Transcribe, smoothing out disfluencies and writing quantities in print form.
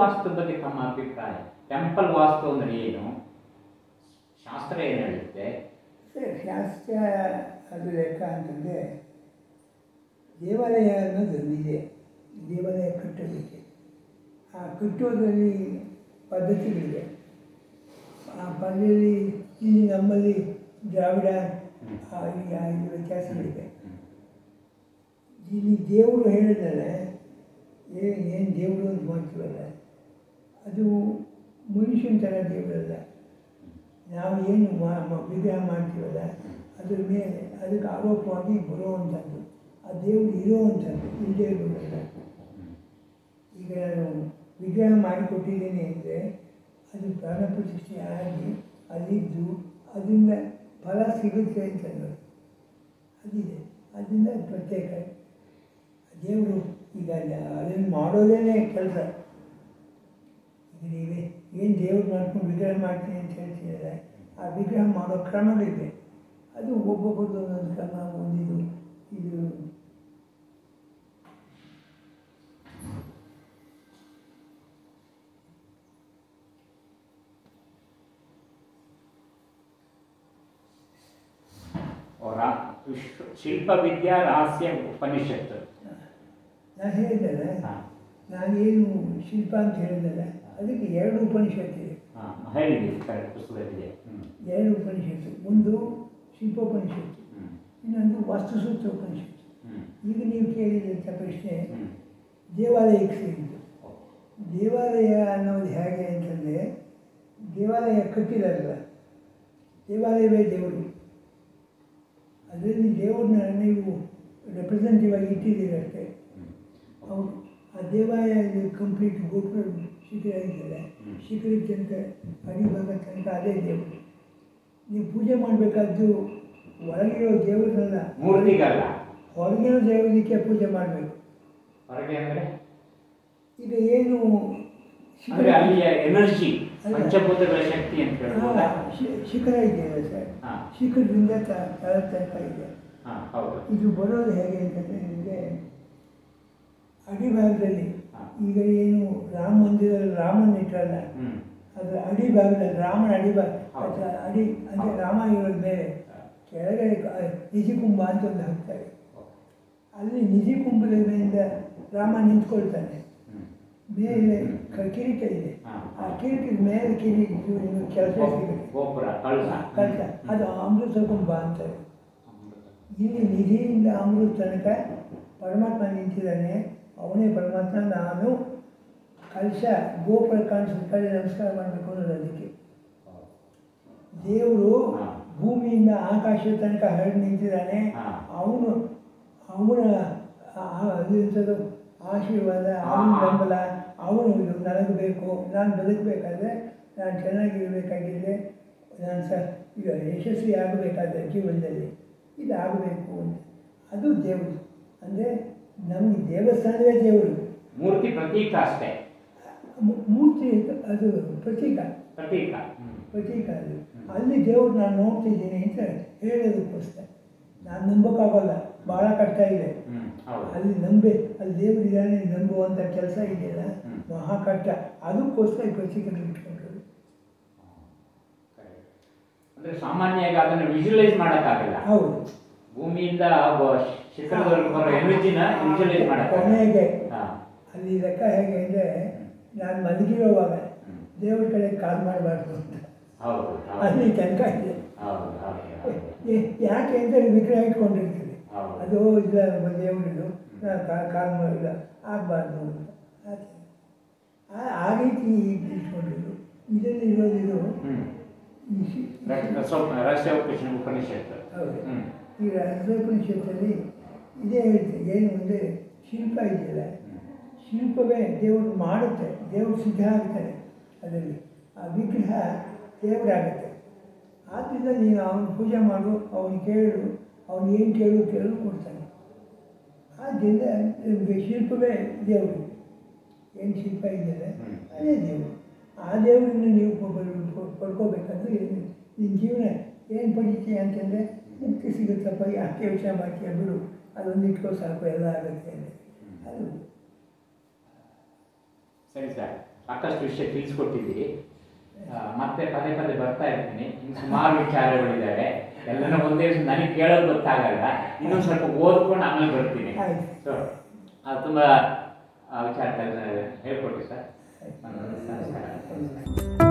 ವಾಸ್ತು ಬಗ್ಗೆ ತಮ್ಮ ಅಭಿಪ್ರಾಯ? ಟೆಂಪಲ್ ವಾಸ್ತು ಅಂದರೆ ಏನು? ಶಾಸ್ತ್ರ ಏನು ಹೇಳುತ್ತೆ? ಸರ್, ಶಾಸ್ತ್ರ ಅದು ಲೆಕ್ಕ ಅಂತಂದರೆ ದೇವಾಲಯ ಅನ್ನೋದು ಇದೆ. ದೇವಾಲಯ ಕಟ್ಟೋದಕ್ಕೆ ಆ ಕಟ್ಟೋದ್ರಲ್ಲಿ ಪದ್ಧತಿಗಳಿವೆ. ಆ ಪದ್ಧತಿಯಲ್ಲಿ ಇಲ್ಲಿ ನಮ್ಮಲ್ಲಿ ದ್ರಾವಿಡ ಇದು ವ್ಯತ್ಯಾಸಗಳಿವೆ. ಇಲ್ಲಿ ದೇವರು ಹೇಳಿದರೆ ಏನು ದೇವರು ಅಂತ ಮಾಡ್ತೀವಲ್ಲ, ಅದು ಮನುಷ್ಯನ ಥರ ದೇವರಲ್ಲ. ನಾವು ಏನು ವಿಗ್ರಹ ಮಾಡ್ತೀವಲ್ಲ ಅದ್ರ ಮೇಲೆ ಅದಕ್ಕೆ ಆರೋಪವಾಗಿ ಬರುವಂಥದ್ದು ಆ ದೇವರು ಇರೋವಂಥದ್ದು, ಇಲ್ಲದೇ ಇರೋದಲ್ಲ. ಈಗ ನಾನು ವಿಗ್ರಹ ಮಾಡಿಕೊಟ್ಟಿದ್ದೀನಿ ಅಂದರೆ ಅದು ಪ್ರಾಣ ಪ್ರತಿಷ್ಠೆ ಆಗಿ ಅಲ್ಲಿದ್ದು ಅದರಿಂದ ಫಲ ಸಿಗುತ್ತೆ ಅಂತಂದು ಅದಿದೆ. ಅದರಿಂದ ಪ್ರತ್ಯೇಕ ದೇವರು ಈಗ ಅದನ್ನು ಮಾಡೋದೇ ಕೆಲಸ. ಈಗ ನೀವೇ ಏನು ದೇವ್ರು ಮಾಡ್ಕೊಂಡು ವಿಗ್ರಹ ಮಾಡ್ತೀನಿ ಅಂತ ಹೇಳ್ತಿದ್ದಾರೆ, ಆ ವಿಗ್ರಹ ಮಾಡೋ ಕ್ರಮಗಳಿವೆ. ಅದು ಒಬ್ಬೊಬ್ಬರದ್ದು ಒಂದೊಂದು ಕ್ರಮ, ಒಂದಿದು ಇದು ಶಿಲ್ಪವಿದ್ಯಾ ರಹಸ್ಯ ಉಪನಿಷತ್ತು. ನಾನು ಹೇಳಿದ್ದಲ್ಲ, ನಾನೇನು ಶಿಲ್ಪ ಅಂತ ಹೇಳಿದ್ದಲ್ಲ, ಅದಕ್ಕೆ 2 ಉಪನಿಷತ್ತಿದೆ. ಎರಡು ಉಪನಿಷತ್ತು. ಒಂದು ಶಿಲ್ಪೋಪನಿಷತ್ತು, ಇನ್ನೊಂದು ವಾಸ್ತುಸೂತ್ರ ಉಪನಿಷತ್ತು. ಈಗ ನೀವು ಕೇಳಿದಂಥ ಪ್ರಶ್ನೆ ದೇವಾಲಯಕ್ಕೆ ಸೇರಿದ್ದು. ದೇವಾಲಯ ಅನ್ನೋದು ಹೇಗೆ ಅಂತಂದರೆ, ದೇವಾಲಯ ಕಟ್ಟಿದಾರಲ್ಲ, ದೇವಾಲಯವೇ ದೇವರು. ಅದರಲ್ಲಿ ದೇವ್ರನ್ನ ನೀವು ರೆಪ್ರೆಸೆಂಟೇಟಿವ್ ಆಗಿ ಇಟ್ಟಿದ್ದೀರಷ್ಟೇ. ಅವರು ಆ ದೇವಾಲಯ ಕಂಪ್ಲೀಟ್ ಗೋಪುರ ಶಿಖರ ಇದೆಯಲ್ಲ, ಶಿಖರದ ತನಕ ಅಡಿಭಾಗ ತನಕ ಅದೇ ದೇವರು. ನೀವು ಪೂಜೆ ಮಾಡಬೇಕಾದ್ದು ಒಳಗಿರೋ ದೇವರನ್ನ, ಮೂರ್ತಿಗಲ್ಲ, ಹೊರಗಿರೋ ದೇವರಿಗೆ ಪೂಜೆ ಮಾಡಬೇಕು. ಹೊರಗೆ ಅಂದರೆ ಈಗ ಏನು ಅಲ್ಲಿಯ ಎನರ್ಜಿ, ಪಂಚಭೂತಗಳ ಶಕ್ತಿ ಅಂತ ಹೇಳ್ಬೋದಾ? ಶಿಖರ ಇದೆಯಲ್ಲ ಸರ್, ಶಿಖರದಿಂದ ತಳ ತನಕ ಇದೆ. ಇದು ಬರೋದು ಹೇಗೆ ಅಂತಂದರೆ, ನಿಮಗೆ ಅಡಿಭಾಗದಲ್ಲಿ ಈಗ ಏನು ರಾಮ ಮಂದಿರದಲ್ಲಿ ರಾಮನ ಇಟ್ಟರಲ್ಲ, ಅದರ ಅಡಿಭಾಗದಲ್ಲಿ ರಾಮನ ಅಡಿಭಾಗ ಅಡಿ ಅಂದರೆ ರಾಮ ಇರೋದ ಮೇಲೆ ಕೆಳಗಡೆ ನಿಜಿಕುಂಭ ಅಂತ ಒಂದು ಹಾಕ್ತಾರೆ. ಅಲ್ಲಿ ನಿಜಿಕುಂಭದ ಮೇಲಿಂದ ರಾಮ ನಿಂತ್ಕೊಳ್ತಾನೆ. ಮೇಲೆ ಕಿರೀಟ ಇದೆ, ಆ ಕಿರೀಟದ ಮೇಲೆ ಕೆಲಸ ಕಳಸ, ಅದು ಅಮೃತ ಕುಂಭ ಅಂತಾರೆ. ಇಲ್ಲಿ ನಿಧಿಯಿಂದ ಅಮೃತ ತನಕ ಪರಮಾತ್ಮ ನಿಂತಿದ್ದಾನೆ, ಅವನೇ ಪರಮಾತ್ಮ. ನಾನು ಕಲಶ ಗೋಪುರ ಕಾಣಿಸಿದ ಕಡೆ ನಮಸ್ಕಾರ ಮಾಡಬೇಕು ಅನ್ನೋದು. ಅದಕ್ಕೆ ದೇವರು ಭೂಮಿಯಿಂದ ಆಕಾಶದ ತನಕ ಹರಡಿ ನಿಂತಿದ್ದಾನೆ. ಅವನು ಅವನ ಆಶೀರ್ವಾದ, ಅವನ ಬೆಂಬಲ, ಅವನು ನನಗೆ ಬೇಕು. ನಾನು ಬದುಕಬೇಕಾದ್ರೆ, ನಾನು ಚೆನ್ನಾಗಿರಬೇಕಾಗಿದ್ದರೆ, ನಾನು ಈಗ ಯಶಸ್ವಿ ಆಗಬೇಕಾದ್ರೆ ಜೀವನದಲ್ಲಿ ಇದು ಆಗಬೇಕು ಅಂತ. ಅದು ದೇವರು. ಅಂದರೆ ನಮಗೆ ದೇವಸ್ಥಾನವೇ ದೇವರು. ಮೂರ್ತಿ ಪ್ರತೀಕ ಅಷ್ಟೇ. ಮೂರ್ತಿ ಅದು ಪ್ರತೀಕ ಅದು. ಅಲ್ಲಿ ದೇವ್ರು ನಾನು ನೋಡ್ತಿದ್ದೀನಿ ಅಂತ ಹೇಳೋದಕ್ಕೋಸ್ಕರ. ನಾನು ನಂಬೋಕ್ಕಾಗಲ್ಲ, ಭಾಳ ಕಷ್ಟ ಇದೆ. ಅಲ್ಲಿ ಅಲ್ಲಿ ದೇವರು ಇದ್ದಾನೆ ನಂಬುವಂಥ ಕೆಲಸ ಇದೆಯಲ್ಲ, ಮಹಾ ಕಷ್ಟ. ಅದಕ್ಕೋಸ್ಕರ ಪ್ರತೀಕಗಳು ಇಟ್ಕೊಂಡ್ರು. ಅಂದರೆ ಸಾಮಾನ್ಯವಾಗಿ ಅದನ್ನು ವಿಜುವಲೈಸ್ ಮಾಡೋಕ್ಕಾಗಲ್ಲ. ಹೌದು, ಭೂಮಿಯಿಂದ ಶಿಖರದವರೆಗೂ ಬರೋ ಎನರ್ಜಿನ ವಿಜುವಲೈಸ್ ಮಾಡೋಕ್ಕೆ ಕೊನೆಗೆ ಅಲ್ಲಿ ಲೆಕ್ಕ ಹೇಗೆ ಅಂದರೆ, ನಾನು ಮಲಗಿರೋವಾಗ ದೇವ್ರ ಕಡೆ ಕಾಲ್ ಮಾಡಬಾರ್ದು ಅಂತ ಅಲ್ಲಿ ತನಕ ಇದೆ. ಯಾಕೆ ಅಂತ ವಿಗ್ರಹ ಇಟ್ಕೊಂಡಿರ್ತೀವಿ, ಅದು ಇಲ್ಲ ದೇವರಿದು, ನಾನು ಕಾಲ್ ಮಾಡಿಲ್ಲ ಆಗಬಾರ್ದು ಅಂತ. ಆ ರೀತಿ ಇಟ್ಕೊಂಡಿದ್ದು. ಇದರಲ್ಲಿ ಇರೋದಿದು ರಹಸ್ಯ ಉಪನಿಷತ್ತು. ಹೌದು, ಈ ರಹಸ್ಯ ಉಪನಿಷತ್ತಲ್ಲಿ ಇದೇ ಹೇಳ್ತೆ. ಏನು ಅಂದರೆ, ಶಿಲ್ಪ ಇದೆಯಲ್ಲ, ಶಿಲ್ಪವೇ ದೇವರು ಮಾಡುತ್ತೆ, ದೇವರು ಸಿದ್ಧ ಆಗ್ತಾರೆ. ಅದರಲ್ಲಿ ಆ ವಿಗ್ರಹ ದೇವರಾಗುತ್ತೆ. ಆದ್ದರಿಂದ ನೀನು ಅವನ ಪೂಜೆ ಮಾಡು, ಅವನು ಕೇಳು, ಅವನು ಏನು ಕೇಳು ಕೊಡ್ತಾನೆ. ಆದ್ದರಿಂದ ಶಿಲ್ಪವೇ ದೇವರು. ಏನು ಶಿಲ್ಪ ಇದೆಯಲ್ಲ ಅದೇ ದೇವರು. ಆ ದೇವರನ್ನು ನೀವು ಪಡ್ಕೋಬೇಕಾದ್ರೆ ನಿನ್ನ ಜೀವನ ಏನು ಪಡಿತೀಯ ಅಂತಂದರೆ, ಮುಕ್ತಿ ಸಿಗುತ್ತಪ್ಪ, ಯಾಕೆ ವಿಷಯ ಮಾಡ್ತೀಯ ಬಿಡು, ಅದೊಂದು ಇಟ್ಕೋ ಸಾಕು, ಎಲ್ಲ ಆಗುತ್ತೆ ಅಂದರೆ ಅದು ಸರಿ ಸರ್, ಸಾಕಷ್ಟು ವಿಷಯ ತಿಳಿಸ್ಕೊಟ್ಟಿದ್ದೀರಿ. ಮತ್ತೆ ಪದೇ ಪದೇ ಬರ್ತಾ ಇರ್ತೀನಿ. ಇನ್ನು ಸುಮಾರು ವಿಚಾರಗಳಿದ್ದಾವೆ, ಎಲ್ಲನೂ ಒಂದೇ ದಿವಸ ನನಗೆ ಕೇಳೋದು ಗೊತ್ತಾಗಲ್ಲ. ಇನ್ನೊಂದು ಸ್ವಲ್ಪ ಓದ್ಕೊಂಡು ಆಮೇಲೆ ಬರ್ತೀನಿ. ಸೊ ತುಂಬ ವಿಚಾರ ಹೇಳ್ಕೊಟ್ಟಿ ಸರ್. ನಮಸ್ಕಾರ.